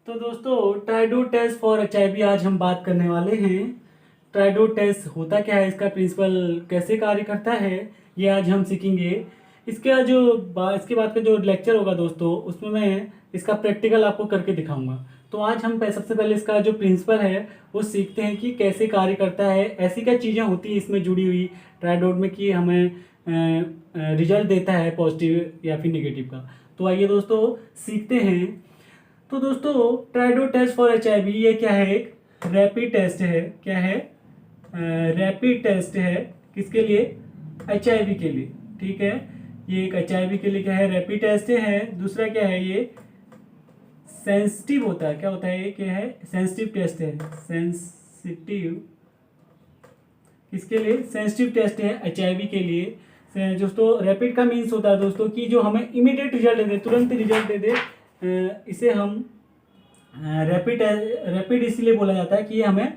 तो दोस्तों ट्राइडो test for HIV आज हम बात करने वाले हैं। ट्राइडो टेस्ट होता क्या है, इसका प्रिंसिपल कैसे कार्य करता है, ये आज हम सीखेंगे। इसके बाद का जो लेक्चर होगा दोस्तों, उसमें मैं इसका प्रैक्टिकल आपको करके दिखाऊंगा। तो आज हम सबसे पहले इसका जो प्रिंसिपल है वो सीखते हैं कि कैसे कार्य करता है, ऐसी क्या चीज़ें होती हैं इसमें जुड़ी हुई ट्राइडोड में कि हमें रिजल्ट देता है पॉजिटिव या फिर निगेटिव का। तो आइए दोस्तों सीखते हैं। तो दोस्तों ट्राइडो टेस्ट फॉर एचआईवी ये क्या है, एक रैपिड टेस्ट है। क्या है? रैपिड टेस्ट है। किसके लिए? एचआईवी के लिए। ठीक है, ये एक एचआईवी के लिए क्या है, रैपिड टेस्ट है। दूसरा क्या है, ये सेंसिटिव होता है। क्या होता है ये? क्या है? सेंसिटिव टेस्ट है। सेंसिटिव किसके लिए? सेंसिटिव टेस्ट है एचआईवी के लिए। दोस्तों रैपिड का मीन्स होता है दोस्तों कि जो हमें इमीडिएट रिजल्ट दे दे, तुरंत रिजल्ट दे दे। इसे हम रैपिड इसलिए बोला जाता है कि ये हमें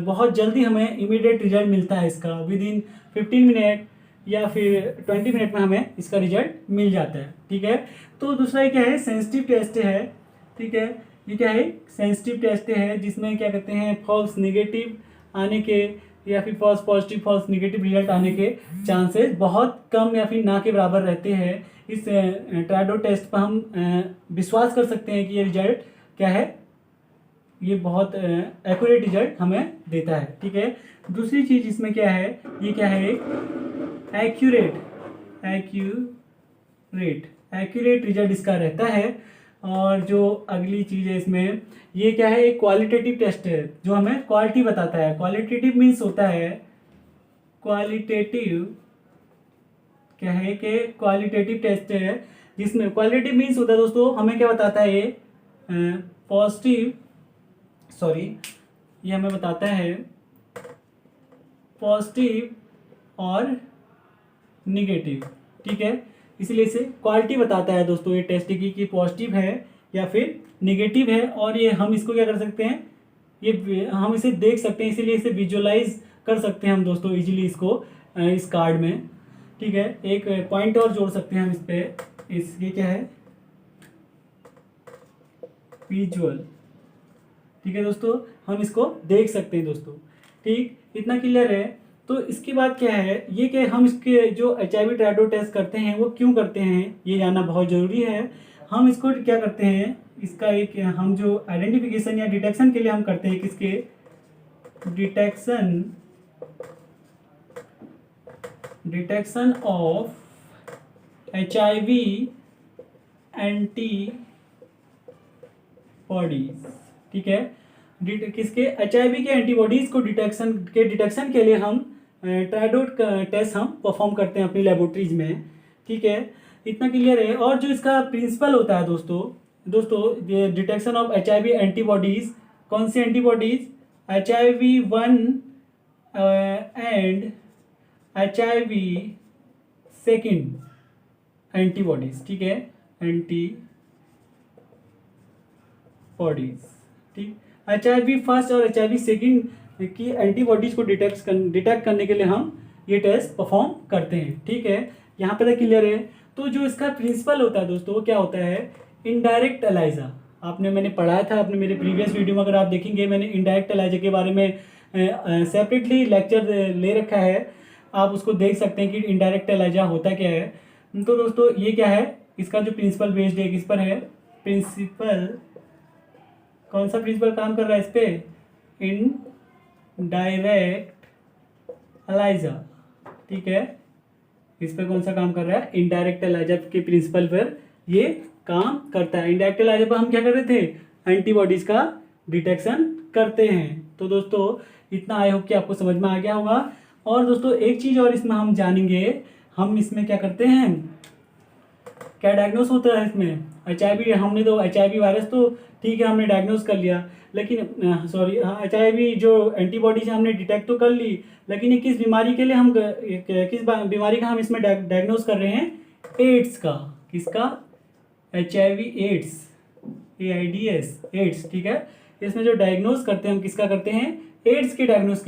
बहुत जल्दी हमें इमीडिएट रिजल्ट मिलता है इसका। विद इन 15 मिनट या फिर 20 मिनट में हमें इसका रिजल्ट मिल जाता है। ठीक है। तो दूसरा ये क्या है, सेंसिटिव टेस्ट है। ठीक है, ये क्या है, सेंसिटिव टेस्ट है, जिसमें क्या कहते हैं फॉल्स नेगेटिव आने के या फिर false positive false negative result आने के चांसेस बहुत कम या फिर ना के बराबर रहते हैं। इस ट्राइडो टेस्ट पर हम विश्वास कर सकते हैं कि ये रिजल्ट क्या है, ये बहुत एक्यूरेट रिजल्ट हमें देता है। ठीक है। दूसरी चीज़ इसमें क्या है, ये क्या है, एक्यूरेट रिजल्ट इसका रहता है। और जो अगली चीज़ है इसमें, ये क्या है, एक क्वालिटेटिव टेस्ट है जो हमें क्वालिटी बताता है। क्वालिटेटिव मीन्स होता है, क्वालिटेटिव क्या है कि क्वालिटेटिव टेस्ट है, जिसमें क्वालिटेटिव मीन्स होता है दोस्तों हमें क्या बताता है, ये पॉजिटिव ये हमें बताता है पॉजिटिव और निगेटिव। ठीक है, इसलिए इसे क्वालिटी बताता है दोस्तों ये टेस्ट की कि पॉजिटिव है या फिर निगेटिव है। और ये हम इसको क्या कर सकते हैं, ये हम इसे देख सकते हैं, इसीलिए इसे विजुअलाइज कर सकते हैं हम दोस्तों इजीली इसको इस कार्ड में। ठीक है, एक पॉइंट और जोड़ सकते हैं हम इस पे। ये क्या है, विजुअल। ठीक है दोस्तों, हम इसको देख सकते हैं दोस्तों। ठीक, इतना क्लियर है। तो इसके बाद क्या है, ये कि हम इसके जो एचआईवी ट्राइडो टेस्ट करते हैं वो क्यों करते हैं, ये जानना बहुत ज़रूरी है। हम इसको क्या करते हैं, इसका एक हम जो आइडेंटिफिकेशन या डिटेक्शन के लिए हम करते हैं, किसके? Detection of HIV antibodies. ठीक है, किसके? एचआईवी के एंटीबॉडीज को डिटेक्शन के लिए हम ट्राइडोड टेस्ट हम परफॉर्म करते हैं अपनी लेबोरेटरीज में। ठीक है, इतना क्लियर है। और जो इसका प्रिंसिपल होता है दोस्तों ये डिटेक्शन ऑफ एचआईवी एंटीबॉडीज, कौन सी antibodies? HIV-1 and HIV-2 antibodies. ठीक है, एंटीबॉडीज। ठीक, HIV-1 और HIV-2 की एंटीबॉडीज को डिटेक्ट करने के लिए हम ये टेस्ट परफॉर्म करते हैं। ठीक है, यहाँ पे तक क्लियर है। तो जो इसका प्रिंसिपल होता है दोस्तों वो क्या होता है, इनडायरेक्ट एलाइजा। मैंने पढ़ाया था अपने मेरे प्रीवियस वीडियो में, अगर आप देखेंगे मैंने इनडायरेक्ट एलाइजा के बारे में सेपरेटली लेक्चर ले रखा है, आप उसको देख सकते हैं कि इनडायरेक्ट एलाइजा होता क्या है। तो दोस्तों ये क्या है, इसका जो प्रिंसिपल बेस्ड है किस पर है, प्रिंसिपल कौन सा प्रिंसिपल काम कर रहा है इस पे? Indirect ELISA. ठीक है, इस पर कौन सा काम कर रहा है, इनडायरेक्ट एलाइजा के प्रिंसिपल पर ये काम करता है। इनडायरेक्ट एलाइजा पर हम क्या कर रहे थे, एंटीबॉडीज का डिटेक्शन करते हैं। तो दोस्तों इतना आई होप कि आपको समझ में आ गया होगा। और दोस्तों एक चीज़ और इसमें हम जानेंगे, हम इसमें क्या करते हैं, क्या डायग्नोस होता है इसमें एचआईवी। हमने तो एचआईवी वायरस तो ठीक है हमने डायग्नोस कर लिया, लेकिन एचआईवी जो एंटीबॉडीज हमने डिटेक्ट तो कर ली, लेकिन ये किस बीमारी के लिए हम किस बीमारी का हम इसमें डायग्नोस कर रहे हैं, एड्स का। किसका? HIV AIDS, AIDS AIDS. ठीक है, इसमें जो डायग्नोस करते हैं हम किसका करते हैं, एड्स के डायग्नोस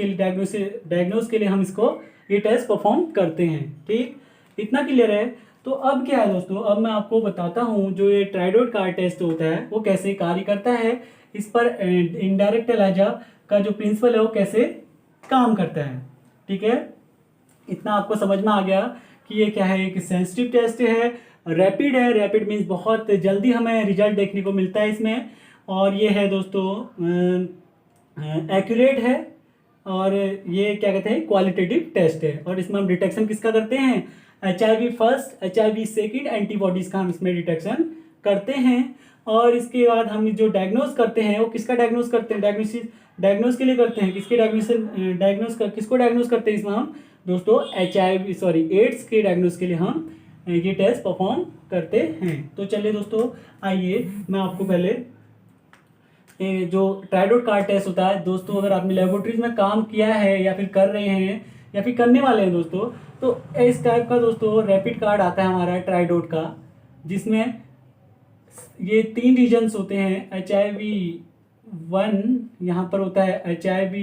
के लिए हम इसको ये टेस्ट परफॉर्म करते हैं। ठीक, इतना क्लियर है। तो अब क्या है दोस्तों, अब मैं आपको बताता हूँ जो ये ट्राइडोड कार टेस्ट होता है वो कैसे कार्य करता है, इस पर इनडायरेक्ट एलाइजा का जो प्रिंसिपल है वो कैसे काम करता है। ठीक है, इतना आपको समझ में आ गया कि ये क्या है, एक सेंसिटिव टेस्ट है, रैपिड है, रैपिड मीन्स बहुत जल्दी हमें रिजल्ट देखने को मिलता है इसमें, और ये है दोस्तों एक्यूरेट है, और ये क्या कहते हैं क्वालिटेटिव टेस्ट है, और इसमें हम डिटेक्शन किसका करते हैं, HIV first, HIV second antibodies का हम इसमें डिटेक्शन करते हैं। और इसके बाद हम जो डायग्नोज करते हैं वो किसका डायग्नोज करते हैं, डायग्नोज के लिए करते हैं, किसके किसको डायग्नोज करते हैं इसमें हम दोस्तों, एड्स के डायग्नोज के लिए हम ये टेस्ट परफॉर्म करते हैं। तो चलिए दोस्तों, आइए मैं आपको पहले ये जो ट्राइडोड कार टेस्ट होता है दोस्तों, अगर आपने लेबोरेटरीज में काम किया है या फिर कर रहे हैं या फिर करने वाले हैं दोस्तों, तो इस टाइप का दोस्तों रैपिड कार्ड आता है हमारा ट्राइडोड का, जिसमें ये 3 रीजन्स होते हैं, HIV 1 यहाँ पर होता है, HIV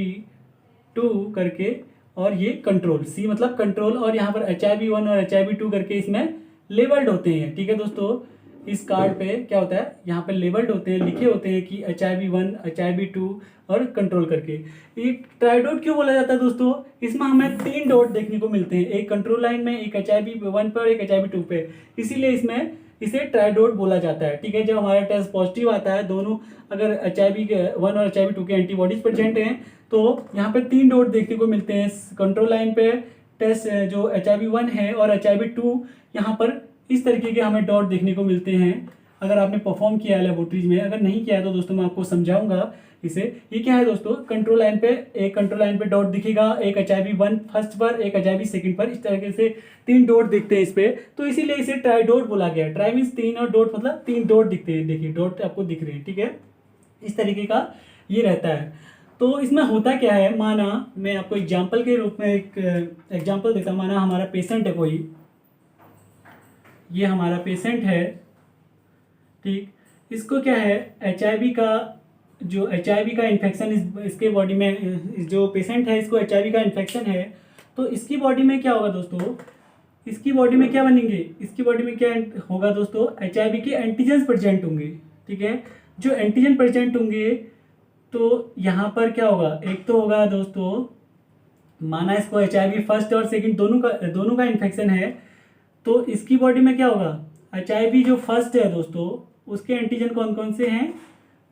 2 करके, और ये कंट्रोल, C मतलब कंट्रोल, और यहाँ पर HIV 1 और HIV 2 करके इसमें लेबल्ड होते हैं। ठीक है दोस्तों, इस कार्ड पे क्या होता है, यहाँ पे लेबल्ड होते हैं, लिखे होते हैं कि HIV 1, HIV 2 और कंट्रोल करके। ये ट्राइडोड क्यों बोला जाता है दोस्तों, इसमें हमें 3 डॉट देखने को मिलते हैं, एक कंट्रोल लाइन में, एक HIV 1 पे और एक HIV 2 पे, इसीलिए इसमें इसे ट्राइडोड बोला जाता है। ठीक है, जब हमारा टेस्ट पॉजिटिव आता है, दोनों अगर HIV 1 और HIV 2 के एंटीबॉडीज प्रेजेंट हैं, तो यहाँ पे 3 डॉट देखने को मिलते हैं कंट्रोल लाइन पे, टेस्ट जो HIV 1 है, और HIV 2 यहाँ पर इस तरीके के हमें डॉट देखने को मिलते हैं। अगर आपने परफॉर्म किया है लेबोरेटरीज में, अगर नहीं किया है तो दोस्तों मैं आपको समझाऊंगा इसे। ये क्या है दोस्तों, कंट्रोल लाइन पे, एक कंट्रोल लाइन पे डॉट दिखेगा, एक HIV 1 फर्स्ट पर, एक HIV सेकंड पर, इस तरीके से 3 डॉट दिखते हैं इस पे, तो इसीलिए इसे ट्राई डॉट बोला गया है। ट्राई मीन्स 3 और डॉट मतलब 3 डॉट दिखते हैं, देखिए डॉट आपको दिख रहे हैं। ठीक है, इस तरीके का ये रहता है। तो इसमें होता क्या है, माना मैं आपको एग्जाम्पल के रूप में एक एग्जाम्पल देता हूँ। माना हमारा पेशेंट है कोई, ये हमारा पेशेंट है, ठीक, इसको क्या है, HIV का जो HIV का इन्फेक्शन इसके बॉडी में, जो पेशेंट है इसको HIV का इन्फेक्शन है, तो इसकी बॉडी में क्या होगा दोस्तों, इसकी बॉडी में क्या बनेंगे, इसकी बॉडी में क्या होगा दोस्तों, HIV के एंटीजन्स प्रेजेंट होंगे। ठीक है, जो एंटीजन प्रेजेंट होंगे तो यहाँ पर क्या होगा, एक तो होगा दोस्तों, माना इसको HIV फर्स्ट और सेकंड दोनों का इन्फेक्शन है, तो इसकी बॉडी में क्या होगा, HIV जो फर्स्ट है दोस्तों उसके एंटीजन कौन कौन से हैं,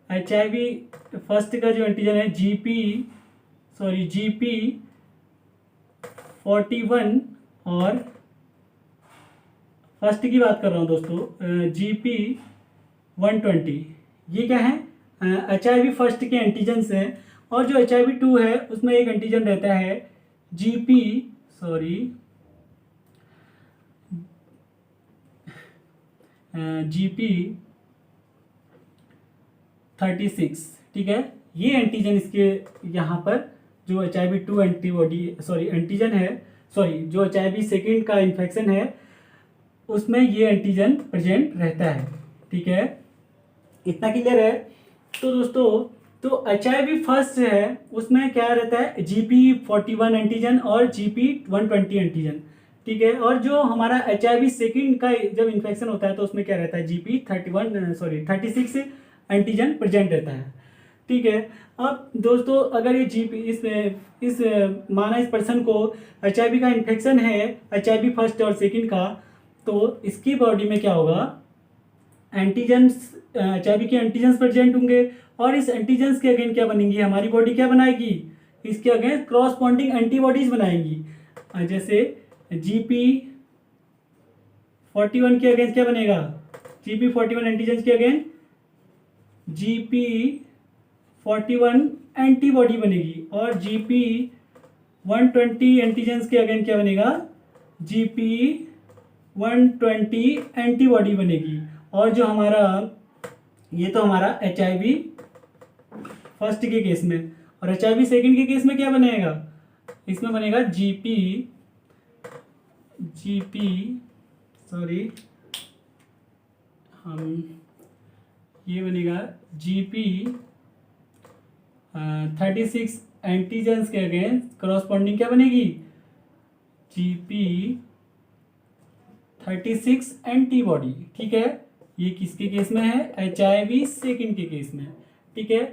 HIV फर्स्ट का जो एंटीजन है GP41, और फर्स्ट की बात कर रहा हूँ दोस्तों GP120, ये क्या है, HIV फर्स्ट के एंटीजन्स हैं। और जो HIV 2 है उसमें एक एंटीजन रहता है GP36। ठीक है, ये एंटीजन इसके यहाँ पर जो HIV 2 एंटीजन है, जो HIV सेकेंड का इन्फेक्शन है उसमें ये एंटीजन प्रेजेंट रहता है। ठीक है, इतना क्लियर है। तो दोस्तों, तो HIV फर्स्ट है उसमें क्या रहता है, GP41 एंटीजन और GP120 एंटीजन। ठीक है, और जो हमारा HIV सेकेंड का जब इन्फेक्शन होता है तो उसमें क्या रहता है, GP36 एंटीजन प्रेजेंट रहता है। ठीक है, अब दोस्तों अगर ये इस माना इस पर्सन को HIV का इन्फेक्शन है, HIV फर्स्ट और सेकेंड का, तो इसकी बॉडी में क्या होगा, एंटीजन्स, HIV के एंटीजन्स प्रेजेंट होंगे, और इस एंटीजन्स के अगेंस्ट क्या बनेंगी, हमारी बॉडी क्या बनाएगी, इसके अगेंस्ट क्रॉसपॉन्डिंग एंटीबॉडीज बनाएंगी। जैसे GP41 के अगेंस्ट क्या बनेगा, GP41 एंटीजन्स के अगेंस्ट GP41 एंटीबॉडी बनेगी, और GP120 एंटीजन्स के अगेंस्ट क्या बनेगा, GP120 एंटीबॉडी बनेगी। और जो हमारा, ये तो हमारा HIV फर्स्ट के केस में, और HIV सेकेंड के केस में क्या बनेगा, इसमें बनेगा ये बनेगा GP36 एंटीजन्स के अगेंस्ट क्रॉसपॉन्डिंग क्या बनेगी, 36 एंटीबॉडी, ठीक है। ये किसके केस में है? HIV सेकेंड के केस में, ठीक है।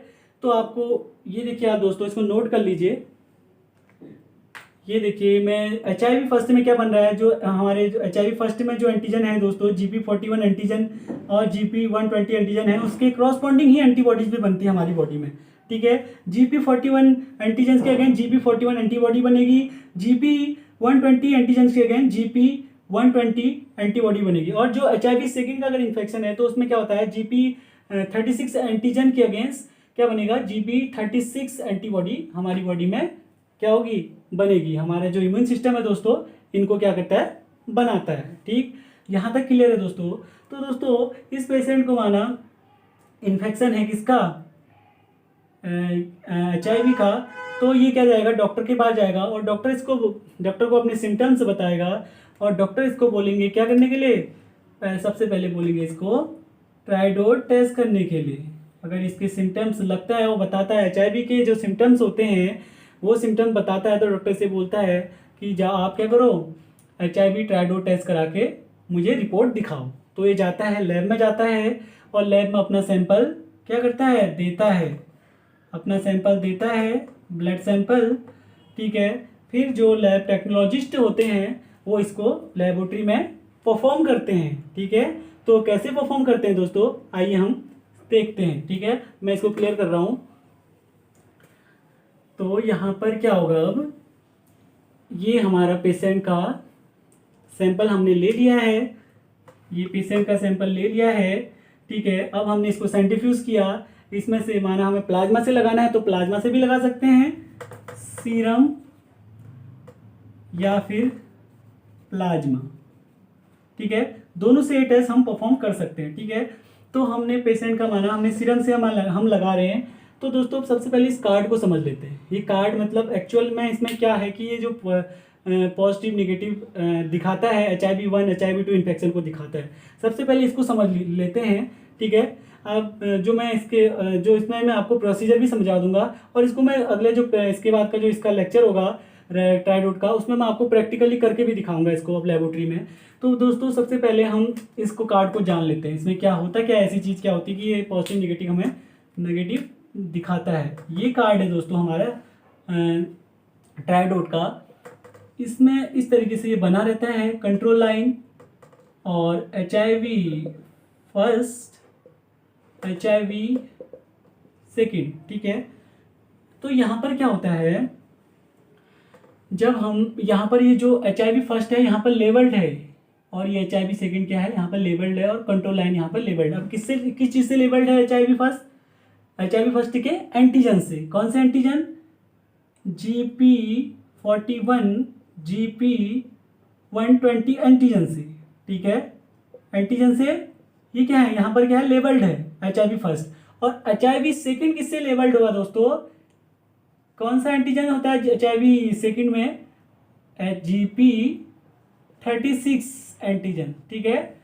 तो आपको ये देखिए आप दोस्तों इसको नोट कर लीजिए। ये देखिए मैं HIV फर्स्ट में क्या बन रहा है, जो हमारे जो HIV फर्स्ट में जो एंटीजन है दोस्तों, GP41 एंटीजन और GP120 एंटीजन है, उसके क्रॉसपॉन्डिंग ही एंटीबॉडीज भी बनती है हमारी बॉडी में, ठीक है। GP41 एंटीजन के अगेंस्ट GP41 एंटीबॉडी बनेगी, GP120 एंटीजन के अगेंस्ट GP120 एंटीबॉडी बनेगी। और जो HIV सेकेंड का अगर इन्फेक्शन है तो उसमें क्या होता है, GP36 एंटीजन के अगेंस्ट क्या बनेगा, GP36 एंटीबॉडी हमारी बॉडी में क्या होगी, बनेगी। हमारा जो इम्यून सिस्टम है दोस्तों इनको क्या करता है, बनाता है, ठीक। यहाँ तक क्लियर है दोस्तों। तो दोस्तों इस पेशेंट को माना इन्फेक्शन है किसका, HIV का, तो ये क्या जाएगा, डॉक्टर के पास जाएगा और डॉक्टर को अपने सिम्टम्स बताएगा और डॉक्टर इसको बोलेंगे क्या करने के लिए, सबसे पहले बोलेंगे इसको ट्राइडोट टेस्ट करने के लिए। अगर इसके सिम्टम्स लगता है, वो बताता है HIV के जो सिम्टम्स होते हैं वो सिम्टम बताता है, तो डॉक्टर से बोलता है कि जा आप क्या करो, HIV ट्राइडोट टेस्ट करा के मुझे रिपोर्ट दिखाओ। तो ये जाता है लैब में, जाता है और लैब में अपना सैंपल क्या करता है, देता है, अपना सैंपल देता है, ब्लड सैंपल, ठीक है। फिर जो लैब टेक्नोलॉजिस्ट होते हैं वो इसको लेबोरेटरी में परफॉर्म करते हैं, ठीक है। तो कैसे परफॉर्म करते हैं दोस्तों, आइए हम देखते हैं, ठीक है। मैं इसको क्लियर कर रहा हूँ। तो यहाँ पर क्या होगा, अब ये हमारा पेशेंट का सैंपल हमने ले लिया है, ये पेशेंट का सैंपल ले लिया है, ठीक है। अब हमने इसको सेंट्रीफ्यूज किया, इसमें से माना हमें प्लाज्मा से लगाना है तो प्लाज्मा से भी लगा सकते हैं, सीरम या फिर प्लाज्मा, ठीक है। दोनों से ये टेस्ट हम परफॉर्म कर सकते हैं, ठीक है। तो हमने पेशेंट का माना, हमने सीरम से हम लगा रहे हैं। तो दोस्तों सबसे पहले इस कार्ड को समझ लेते हैं। ये कार्ड मतलब एक्चुअल में इसमें क्या है कि ये जो पॉजिटिव नेगेटिव दिखाता है HIV1 HIV2 इन्फेक्शन को दिखाता है। सबसे पहले इसको समझ लेते हैं, ठीक है। अब जो मैं इसमें मैं आपको प्रोसीजर भी समझा दूंगा और इसको मैं अगले जो इसके बाद का जो इसका लेक्चर होगा ट्राइडोट का, उसमें मैं आपको प्रैक्टिकली करके भी दिखाऊंगा इसको अब लेबोरेटरी में। तो दोस्तों सबसे पहले हम इसको कार्ड को जान लेते हैं, इसमें क्या होता है, क्या ऐसी चीज़ क्या होती है कि ये पॉजिटिव नेगेटिव हमें नेगेटिव दिखाता है। ये कार्ड है दोस्तों हमारा ट्राइडोट का। इसमें इस तरीके से ये बना रहता है, कंट्रोल लाइन और HIV फर्स्ट, HIV सेकेंड, ठीक है। तो यहाँ पर क्या होता है, जब हम यहाँ पर ये जो HIV फर्स्ट है यहाँ पर लेबल्ड है और ये HIV सेकेंड क्या है, यहाँ पर लेबल्ड है और कंट्रोल लाइन यहाँ पर लेबल्ड है। अब किस चीज़ से लेबल्ड है HIV फर्स्ट के एंटीजन से। कौन से एंटीजन, GP41 GP120 एंटीजन से, ठीक है। एंटीजन से ये क्या है, यहाँ पर क्या है, लेबल्ड है HIV फर्स्ट। और HIV सेकेंड किससे लेबल्ड होगा दोस्तों, कौन सा एंटीजन होता है HIV सेकेंड में, GP36 एंटीजन, ठीक है।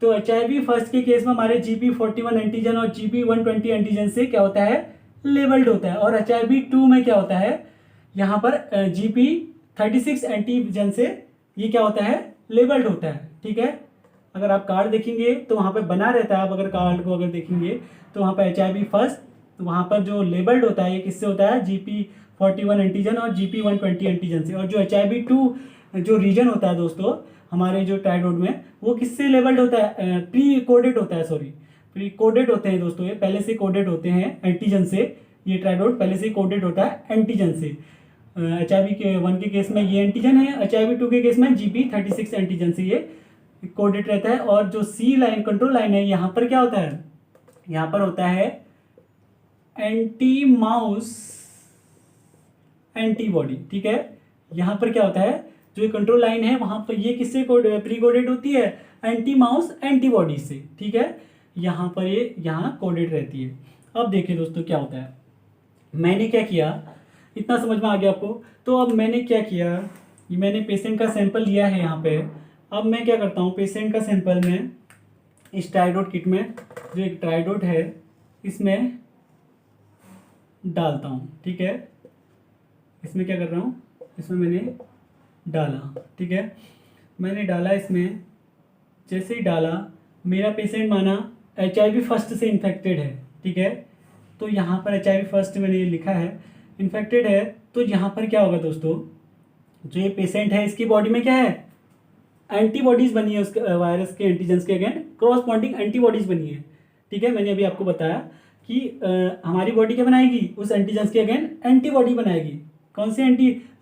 तो HIV फर्स्ट के केस में हमारे GP41 एंटीजन और GP120 एंटीजन से क्या होता है, लेबल्ड होता है। और HIV2 में क्या होता है, यहाँ पर GP36 एंटीजन से ये क्या होता है, लेबल्ड होता है, ठीक है। अगर आप कार्ड देखेंगे तो वहाँ पर बना रहता है, आप अगर कार्ड को अगर देखेंगे तो वहाँ पर HIV फर्स्ट, तो वहाँ पर जो लेबल्ड होता है ये किससे होता है, GP41 एंटीजन और GP120 एंटीजन से। और जो HIV2 जो रीजन होता है दोस्तों हमारे जो ट्राइडोट में, वो किससे लेबल्ड होता है, प्री कोडेड होता है, प्री कोडेड होते हैं दोस्तों, ये पहले से कोडेड होते हैं एंटीजन से। ये ट्राइडोट पहले से कोडेड होता है एंटीजन से। HIV1 के केस में ये एंटीजन है, HIV2 के केस में GP36 एंटीजन से ये कोडेड रहता है। और जो C लाइन कंट्रोल लाइन है, यहाँ पर क्या होता है, यहाँ पर होता है एंटी माउस एंटीबॉडी, ठीक है। यहाँ पर क्या होता है, जो कंट्रोल लाइन है वहाँ पर ये किससे प्री कोडेड होती है, एंटी माउस एंटीबॉडी से, ठीक है। यहाँ पर ये यहाँ कोडेड रहती है। अब देखिए दोस्तों क्या होता है, मैंने क्या किया, इतना समझ में आ गया आपको। तो अब मैंने क्या किया, मैंने पेशेंट का सैंपल लिया है यहाँ पे। अब मैं क्या करता हूँ, पेशेंट का सैंपल में इस ट्राइडोट किट में, जो एक ट्राइडोट है इसमें डालता हूँ, ठीक है। इसमें क्या कर रहा हूँ, इसमें मैंने डाला, ठीक है। मैंने डाला इसमें जैसे ही डाला, मेरा पेशेंट माना HIV फर्स्ट से इन्फेक्टेड है, ठीक है, तो यहाँ पर HIV फर्स्ट मैंने ये लिखा है, इन्फेक्टेड है, तो यहाँ पर क्या होगा दोस्तों, जो ये पेशेंट है इसकी बॉडी में क्या है, एंटीबॉडीज़ बनी है उसके वायरस के एंटीजेंस के अगेंस्ट, क्रॉसपॉन्डिंग एंटीबॉडीज़ बनी है, ठीक है। मैंने अभी आपको बताया कि हमारी बॉडी क्या बनाएगी, उस एंटीजेंस के अगेंस्ट एंटीबॉडी बनाएगी। कौन सी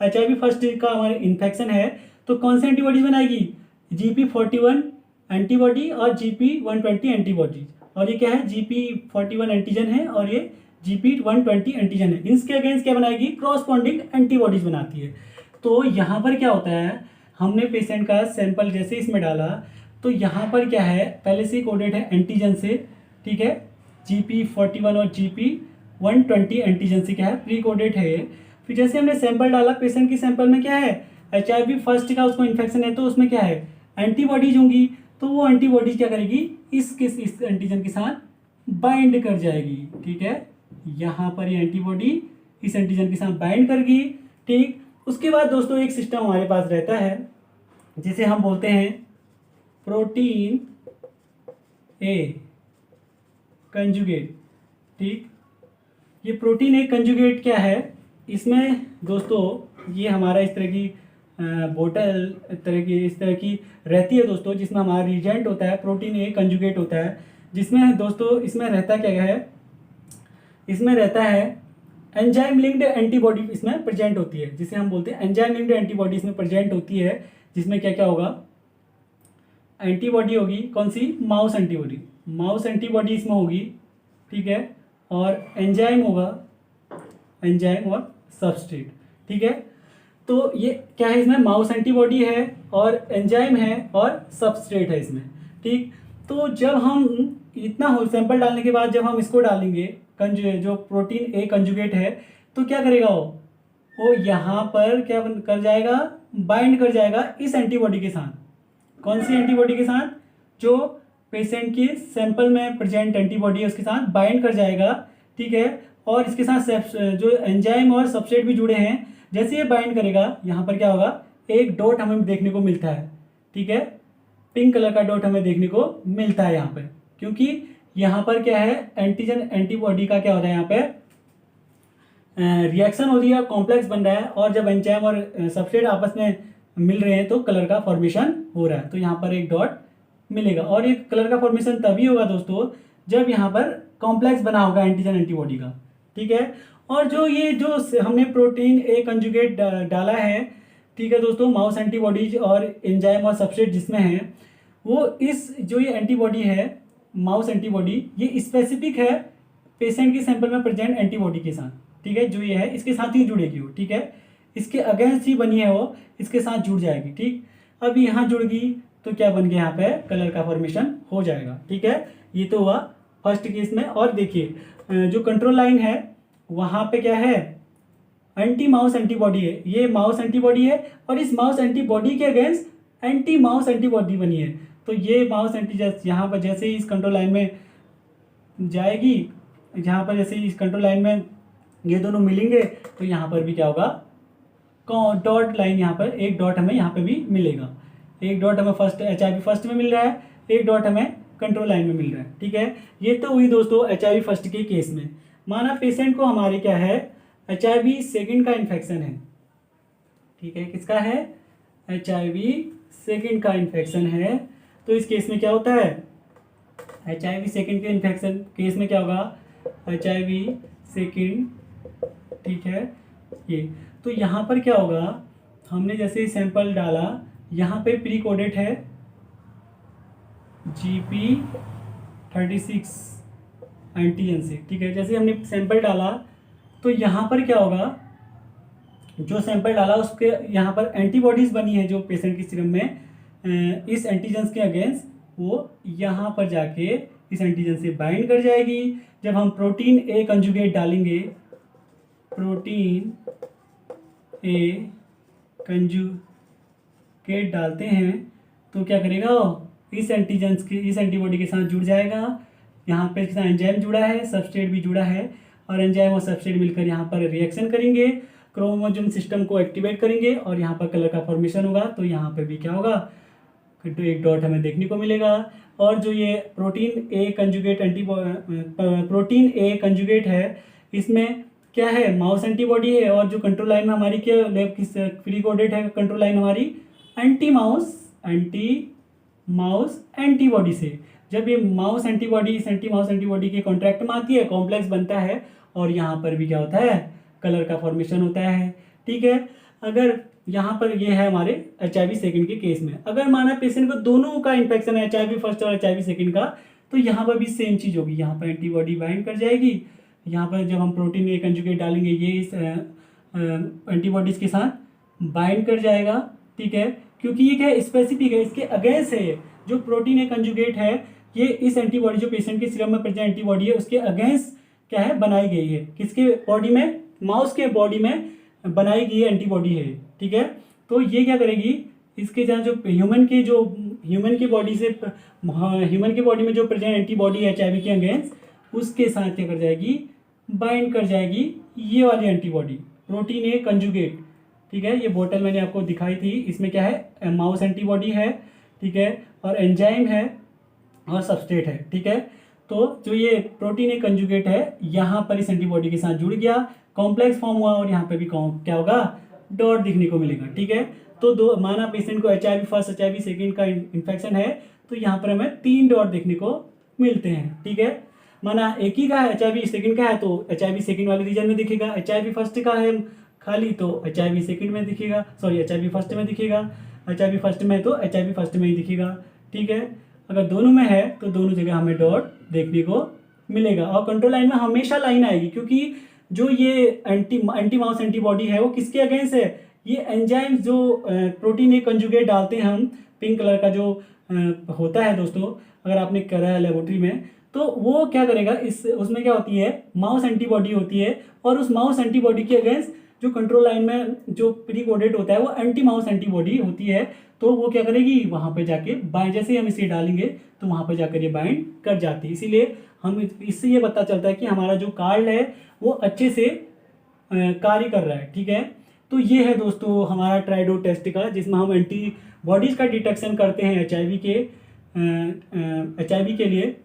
HIV फर्स्ट का हमारे इन्फेक्शन है तो कौन सी एंटीबॉडीज बनाएगी, GP41 एंटीबॉडी और GP120 एंटीबॉडीज, और ये क्या है, GP41 एंटीजन है और ये GP120 एंटीजन है, इसके अगेंस्ट क्या बनाएगी, क्रॉसपॉन्डिंग एंटीबॉडीज बनाती है। तो यहाँ पर क्या होता है, हमने पेशेंट का सैंपल जैसे इसमें डाला तो यहाँ पर क्या है, पहले से ही कोडेड है एंटीजन से, ठीक है, GP41 और GP120 एंटीजन से क्या है, प्री कोडेड है। फिर जैसे हमने सैंपल डाला, पेशेंट की सैंपल में क्या है, HIV फर्स्ट का उसको इन्फेक्शन है, तो उसमें क्या है, एंटीबॉडीज होंगी, तो वो एंटीबॉडीज क्या करेगी, इस एंटीजन के साथ बाइंड कर जाएगी, ठीक है, यहाँ पर ये एंटीबॉडी इस एंटीजन के साथ बाइंड करेगी, ठीक। उसके बाद दोस्तों एक सिस्टम हमारे पास रहता है जिसे हम बोलते हैं प्रोटीन ए कंजुगेट, ठीक। ये प्रोटीन ए कंजुगेट क्या है, इसमें दोस्तों ये हमारा इस तरह की बोतल इस तरह की रहती है दोस्तों, जिसमें हमारा रिएजेंट होता है, प्रोटीन ए कंजुगेट होता है, जिसमें दोस्तों इसमें रहता क्या है, इसमें रहता है एंजाइम लिंक्ड एंटीबॉडी इसमें प्रेजेंट होती है, जिसे हम बोलते हैं एंजाइम लिंक्ड एंटीबॉडी इसमें प्रेजेंट होती है, जिसमें क्या क्या होगा, एंटीबॉडी होगी, कौन सी, माउस एंटीबॉडी इसमें होगी, ठीक है, और एंजाइम होगा, एंजाइम और सबस्ट्रेट, ठीक है। तो ये क्या है, इसमें माउस एंटीबॉडी है और एंजाइम है और सबस्ट्रेट है इसमें, ठीक। तो जब हम इतना हो सैंपल डालने के बाद जब हम इसको डालेंगे जो प्रोटीन ए कंजुगेट है, तो क्या करेगा वो यहाँ पर क्या कर जाएगा, बाइंड कर जाएगा इस एंटीबॉडी के साथ, कौन सी एंटीबॉडी के साथ, जो पेशेंट की सैंपल में प्रेजेंट एंटीबॉडी है उसके साथ बाइंड कर जाएगा, ठीक है, और इसके साथ जो एंजाइम और सबस्ट्रेट भी जुड़े हैं, जैसे ये बाइंड करेगा यहाँ पर क्या होगा, एक डॉट हमें देखने को मिलता है, ठीक है, पिंक कलर का डॉट हमें देखने को मिलता है यहाँ पर, क्योंकि यहाँ पर क्या है, एंटीजन एंटीबॉडी का क्या होता है, यहाँ पे रिएक्शन हो रही है, कॉम्प्लेक्स बन रहा है, और जब एंजाइम और सबस्ट्रेट आपस में मिल रहे हैं तो कलर का फॉर्मेशन हो रहा है, तो यहाँ पर एक डॉट मिलेगा, और ये कलर का फॉर्मेशन तभी होगा दोस्तों जब यहाँ पर कॉम्प्लेक्स बना होगा एंटीजन एंटीबॉडी का, ठीक है। और जो हमने प्रोटीन ए कंजुगेट डाला है, ठीक है दोस्तों, माउस एंटीबॉडीज और एंजाइम और सबस्ट्रेट जिसमें है, वो इस जो ये एंटीबॉडी है, माउस एंटीबॉडी, ये स्पेसिफिक है पेशेंट के सैंपल में प्रेजेंट एंटीबॉडी के साथ, ठीक है, जो ये है इसके साथ ही जुड़ेगी वो, ठीक है, इसके अगेंस्ट ही बनी है वो, इसके साथ जुड़ जाएगी, ठीक। अब यहाँ जुड़ गई तो क्या बन गया, यहाँ पे कलर का फॉर्मेशन हो जाएगा, ठीक है। ये तो हुआ फर्स्ट केस में। और देखिए जो कंट्रोल लाइन है वहाँ पे क्या है, एंटी माउस एंटीबॉडी है, ये माउस एंटीबॉडी है, और इस माउस एंटीबॉडी के अगेंस्ट एंटी माउस एंटीबॉडी बनी है, तो ये माउस एंटीजन यहाँ पर जैसे ही इस कंट्रोल लाइन में जाएगी, यहाँ पर जैसे ही इस कंट्रोल लाइन में ये दोनों मिलेंगे तो यहाँ पर भी क्या होगा, डॉट लाइन, यहाँ पर एक डॉट हमें यहाँ पे भी मिलेगा, एक डॉट हमें HIV फर्स्ट में मिल रहा है, एक डॉट हमें कंट्रोल लाइन में मिल रहा है, ठीक है। ये तो हुई दोस्तों HIV फर्स्ट के केस में। माना पेशेंट को हमारे क्या है, HIV सेकंड का इन्फेक्शन है, ठीक है, किसका है, HIV सेकंड का इन्फेक्शन है, तो इस केस में क्या होता है, HIV सेकंड के इन्फेक्शन केस में क्या होगा, HIV सेकंड, ठीक है, ये तो यहाँ पर क्या होगा, हमने जैसे सैंपल डाला, यहाँ पे प्री कोडेड है GP36 एंटीजन से, ठीक है। जैसे हमने सैंपल डाला तो यहाँ पर क्या होगा, जो सैंपल डाला उसके यहाँ पर एंटीबॉडीज़ बनी है जो पेशेंट की सीरम में इस एंटीजन के अगेंस्ट, वो यहाँ पर जाके इस एंटीजन से बाइंड कर जाएगी। जब हम प्रोटीन ए कंजुगेट डालेंगे, प्रोटीन ए कंजुगेट डालते हैं तो क्या करेगा, इस एंटीजन्स के इस एंटीबॉडी के साथ जुड़ जाएगा, यहाँ पे इसके साथ एंजाइम जुड़ा है, सबस्ट्रेट भी जुड़ा है, और एंजाइम और सबस्ट्रेट मिलकर यहाँ पर रिएक्शन करेंगे, क्रोमोसोम सिस्टम को एक्टिवेट करेंगे और यहाँ पर कलर का फॉर्मेशन होगा। तो यहाँ पर भी क्या होगा, तो एक डॉट हमें देखने को मिलेगा। और जो ये प्रोटीन ए कंजुगेट है, इसमें क्या है, माउस एंटीबॉडी है। और जो कंट्रोल लाइन में हमारी क्या किस प्री कोडेड है कंट्रोल लाइन हमारी, एंटी माउस एंटीबॉडी से। जब ये माउस एंटीबॉडी इस एंटी माउस एंटीबॉडी के कॉन्ट्रैक्ट में आती है, कॉम्प्लेक्स बनता है और यहाँ पर भी क्या होता है, कलर का फॉर्मेशन होता है। ठीक है, अगर यहाँ पर ये है हमारे HIV सेकंड के केस में, अगर माना पेशेंट को दोनों का इन्फेक्शन है, HIV फर्स्ट और HIV सेकंड का, तो यहाँ पर भी सेम चीज़ होगी। यहाँ पर एंटीबॉडी बाइंड कर जाएगी, यहाँ पर जब हम प्रोटीन ए कंजुगेट डालेंगे ये इस एंटीबॉडीज़ के साथ बाइंड कर जाएगा। ठीक है, क्योंकि ये क्या स्पेसिफिक है, इसके अगेंस्ट है। जो प्रोटीन ए कंजुगेट है ये इस एंटीबॉडी, जो पेशेंट के सीरम में प्रेजेंट एंटीबॉडी है उसके अगेंस्ट क्या है, बनाई गई है। किसके बॉडी में, माउस के बॉडी में बनाई गई एंटीबॉडी है। ठीक है, तो ये क्या करेगी, इसके साथ जो ह्यूमन की बॉडी में जो प्रेजेंट एंटीबॉडी है HIV के अगेंस्ट, उसके साथ क्या कर जाएगी, बाइंड कर जाएगी ये वाली एंटीबॉडी प्रोटीन ए कंजुगेट। ठीक है, ये बोतल मैंने आपको दिखाई थी, इसमें क्या है, माउस एंटीबॉडी है। ठीक है, और एंजाइम है और सबस्ट्रेट है। ठीक है, तो जो ये प्रोटीन ए कंजुगेट है यहाँ पर इस एंटीबॉडी के साथ जुड़ गया, कॉम्प्लेक्स फॉर्म हुआ और यहाँ पे भी क्या होगा, डॉट दिखने को मिलेगा। ठीक है, तो दो माना पेशेंट को HIV फर्स्ट HIV सेकंड का इन्फेक्शन है, तो यहाँ पर हमें 3 डॉट देखने को मिलते हैं। ठीक है, माना एक ही का है, HIV सेकंड का है तो HIV सेकंड वाले रीजन में दिखेगा, HIV फर्स्ट का है खाली तो HIV सेकंड में दिखेगा, सॉरी HIV फर्स्ट में दिखेगा, HIV फर्स्ट में तो HIV फर्स्ट में ही दिखेगा। ठीक है, अगर दोनों में है तो दोनों जगह हमें डॉट देखने को मिलेगा। और कंट्रोल लाइन में हमेशा लाइन आएगी, क्योंकि जो ये एंटी माउस एंटीबॉडी है वो किसके अगेंस्ट है, ये एंजाइम जो प्रोटीन ए कंजुगेट डालते हैं हम, पिंक कलर का जो होता है दोस्तों, अगर आपने करा है लेबोरेटरी में, तो वो क्या करेगा, उसमें क्या होती है, माउस एंटीबॉडी होती है। और उस माउस एंटीबॉडी के अगेंस्ट जो कंट्रोल लाइन में जो प्री कोडेड होता है वो एंटी माउस एंटीबॉडी होती है, तो वो क्या करेगी, वहाँ पे जाके बाइंड, जैसे हम इसे डालेंगे तो वहाँ पे जाकर ये बाइंड कर जाती है। इसीलिए हम इससे ये पता चलता है कि हमारा जो कार्ड है वो अच्छे से कार्य कर रहा है। ठीक है, तो ये है दोस्तों हमारा ट्राइडो टेस्ट का, जिसमें हम एंटीबॉडीज़ का डिटेक्शन करते हैं HIV के लिए।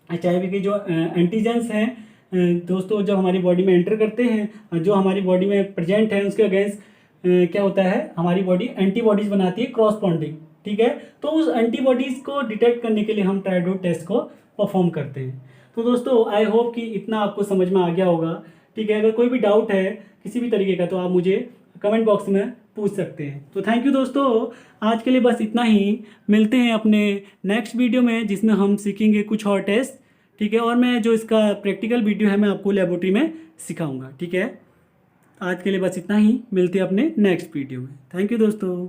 HIV के जो एंटीजेंस हैं दोस्तों, जब हमारी बॉडी में एंटर करते हैं, जो हमारी बॉडी में प्रेजेंट है उसके अगेंस्ट क्या होता है, हमारी बॉडी एंटीबॉडीज़ बनाती है क्रॉसपॉन्डिंग। ठीक है, तो उस एंटीबॉडीज़ को डिटेक्ट करने के लिए हम ट्राइडो टेस्ट को परफॉर्म करते हैं। तो दोस्तों आई होप कि इतना आपको समझ में आ गया होगा। ठीक है, अगर कोई भी डाउट है किसी भी तरीके का तो आप मुझे कमेंट बॉक्स में पूछ सकते हैं। तो थैंक यू दोस्तों, आज के लिए बस इतना ही। मिलते हैं अपने नेक्स्ट वीडियो में, जिसमें हम सीखेंगे कुछ और टेस्ट। ठीक है, और मैं जो इसका प्रैक्टिकल वीडियो है मैं आपको लेबोरेटरी में सिखाऊंगा। ठीक है, आज के लिए बस इतना ही, मिलते हैं अपने नेक्स्ट वीडियो में। थैंक यू दोस्तों।